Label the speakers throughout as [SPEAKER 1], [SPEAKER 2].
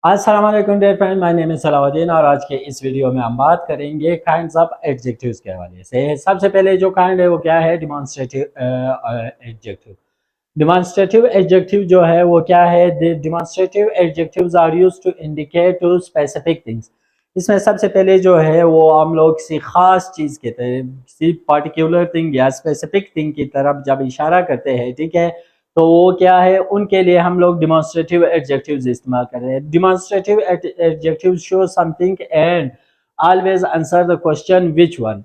[SPEAKER 1] अस्सलाम वालेकुम dear friend, my name is Salauddin और आज के इस वीडियो में हम बात करेंगे काइंड्स ऑफ एडजेक्टिव्स के हवाले से। सबसे पहले जो काइंड है वो क्या है? Demonstrative adjective. डिमॉन्स्ट्रेटिव एडजेक्टिव जो है वो क्या है? Demonstrative adjectives are used to indicate to specific things. इसमें सबसे पहले जो है वो हम लोग किसी खास चीज़ के किसी पर्टिकुलर थिंग या स्पेसिफिक थिंग की तरफ जब इशारा करते हैं, ठीक है, तो वो क्या है, उनके लिए हम लोग डिमॉन्स्ट्रेटिव एडजेक्टिव्स इस्तेमाल कर रहे हैं। Demonstrative adjectives show something and always answer the question which one.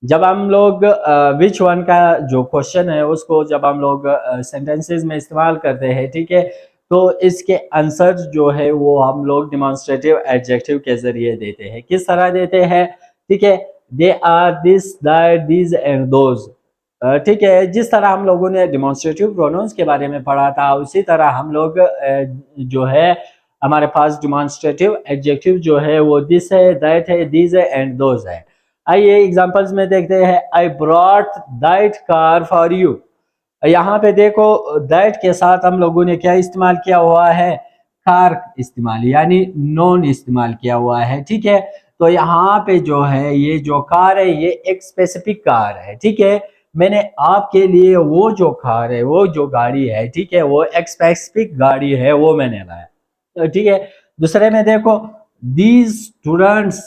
[SPEAKER 1] जब हम लोग विच वन का जो क्वेश्चन है उसको जब हम लोग सेंटेंसेस में इस्तेमाल करते हैं, ठीक है, तो इसके आंसर जो है वो हम लोग डिमॉन्स्ट्रेटिव एडजेक्टिव के जरिए देते हैं। किस तरह देते हैं? ठीक है, they are this that these and those. ठीक है, जिस तरह हम लोगों ने डिमॉन्स्ट्रेटिव प्रोनाउंस के बारे में पढ़ा था उसी तरह हम लोग जो है हमारे पास डिमॉन्स्ट्रेटिव एडजेक्टिव जो है वो दिस है, दैट है, दीज है एंड दोज है। आइए एग्जांपल्स में देखते हैं। I brought that car for you. यहाँ पे देखो, दैट के साथ हम लोगों ने क्या इस्तेमाल किया हुआ है? कार इस्तेमाल, यानी नॉन इस्तेमाल किया हुआ है। ठीक है, तो यहाँ पे जो है ये जो कार है ये एक स्पेसिफिक कार है। ठीक है, मैंने आपके लिए वो जो कार है, वो जो गाड़ी है, ठीक है, वो एक स्पेसिफिक गाड़ी है, वो मैंने लाया। तो ठीक है, दूसरे में देखो, these students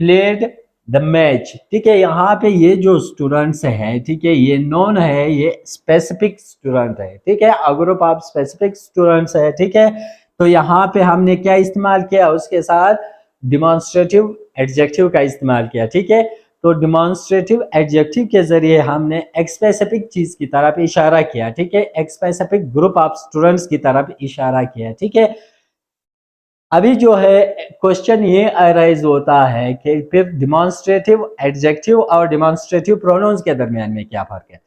[SPEAKER 1] played the match. ठीक है, यहाँ पे ये जो स्टूडेंट्स हैं, ठीक है, ये नॉन है, ये स्पेसिफिक स्टूडेंट है। ठीक है, ग्रुप ऑफ स्पेसिफिक स्टूडेंट्स है। ठीक है, तो यहाँ पे हमने क्या इस्तेमाल किया? उसके साथ डिमॉन्स्ट्रेटिव एडजेक्टिव का इस्तेमाल किया। ठीक है, तो डिमॉन्स्ट्रेटिव एडजेक्टिव के जरिए हमने एक स्पेसिफिक चीज की तरफ इशारा किया। ठीक है, एक स्पेसिफिक ग्रुप ऑफ स्टूडेंट्स की तरफ इशारा किया। ठीक है, अभी जो है क्वेश्चन ये अराइज होता है कि फिर डिमॉन्स्ट्रेटिव एडजेक्टिव और डिमॉन्स्ट्रेटिव प्रोनाउंस के दरमियान में क्या फर्क है?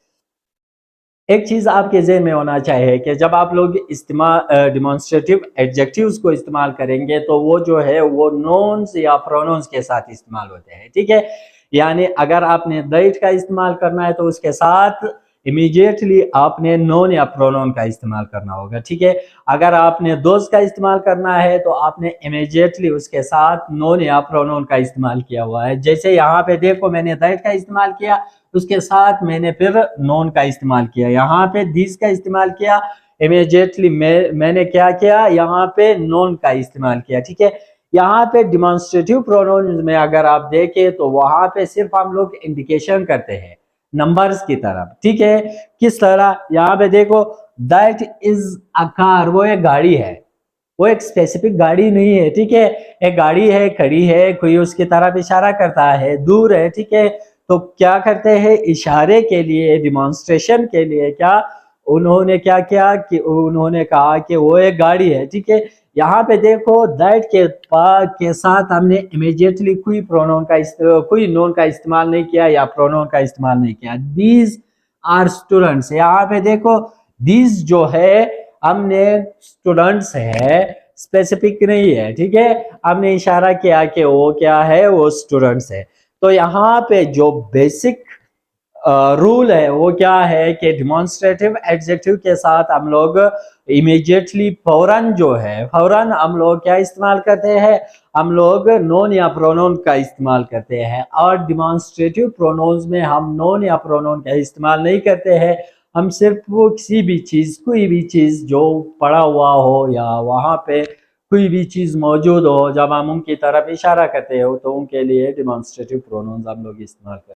[SPEAKER 1] एक चीज आपके ज़हन में होना चाहिए कि जब आप लोग इस्तेमाल डिमॉन्स्ट्रेटिव एडजेक्टिव्स को इस्तेमाल करेंगे तो वो जो है वो नोन्स या प्रोनाउंस के साथ इस्तेमाल होते हैं। ठीक है, यानी अगर आपने दैट का इस्तेमाल करना है तो उसके साथ इमीडिएटली आपने नोन या प्रोनाउन का इस्तेमाल करना होगा। ठीक है, अगर आपने दोस्त का इस्तेमाल करना है तो आपने इमीडिएटली उसके साथ नोन या प्रोनाउन का इस्तेमाल किया हुआ है। जैसे यहाँ पे देखो, मैंने दैट का इस्तेमाल किया, उसके साथ मैंने फिर नॉन का इस्तेमाल किया। यहाँ पे दिस का इस्तेमाल किया, इमीडिएटली मैंने क्या किया? यहाँ पे नॉन का इस्तेमाल किया। ठीक है, यहाँ पे डिमॉन्स्ट्रेटिव प्रोनाउंस में अगर आप देखें तो वहां पे सिर्फ हम लोग इंडिकेशन करते हैं नंबर्स की तरफ। ठीक है, किस तरह? यहाँ पे देखो, दैट इज अ कार, वो एक गाड़ी है, वो एक स्पेसिफिक गाड़ी नहीं है। ठीक है, एक गाड़ी है, खड़ी है, कोई उसकी तरफ इशारा करता है, दूर है। ठीक है, तो क्या करते हैं? इशारे के लिए, डिमॉन्स्ट्रेशन के लिए क्या उन्होंने क्या किया कि उन्होंने कहा कि वो एक गाड़ी है। ठीक है, यहाँ पे देखो, दैट के साथ हमने इमीडिएटली कोई प्रोनाउन का कोई नोन का इस्तेमाल नहीं किया या प्रोनाउन का इस्तेमाल नहीं किया। दीज आर स्टूडेंट्स, यहाँ पे देखो, दीज जो है हमने स्टूडेंट्स है, स्पेसिफिक नहीं है। ठीक है, हमने इशारा किया कि वो क्या है? वो स्टूडेंट्स है। तो यहाँ पे जो बेसिक रूल है वो क्या है कि डिमॉन्स्ट्रेटिव एडजेक्टिव के साथ हम लोग इमीडिएटली फौरन जो है, फौरन हम लोग क्या इस्तेमाल करते हैं? हम लोग नोन या प्रोनाउन का इस्तेमाल करते हैं। और डिमॉन्स्ट्रेटिव प्रोनाउंस में हम नोन या प्रोनाउन का इस्तेमाल नहीं करते हैं। हम सिर्फ वो किसी भी चीज़, कोई भी चीज़ जो पड़ा हुआ हो या वहाँ पे कोई भी चीज़ मौजूद हो, जब हम उनकी तरफ इशारा करते हो तो उनके लिए डिमॉन्स्ट्रेटिव प्रोनाउंस हम लोग इस्तेमाल करते हैं।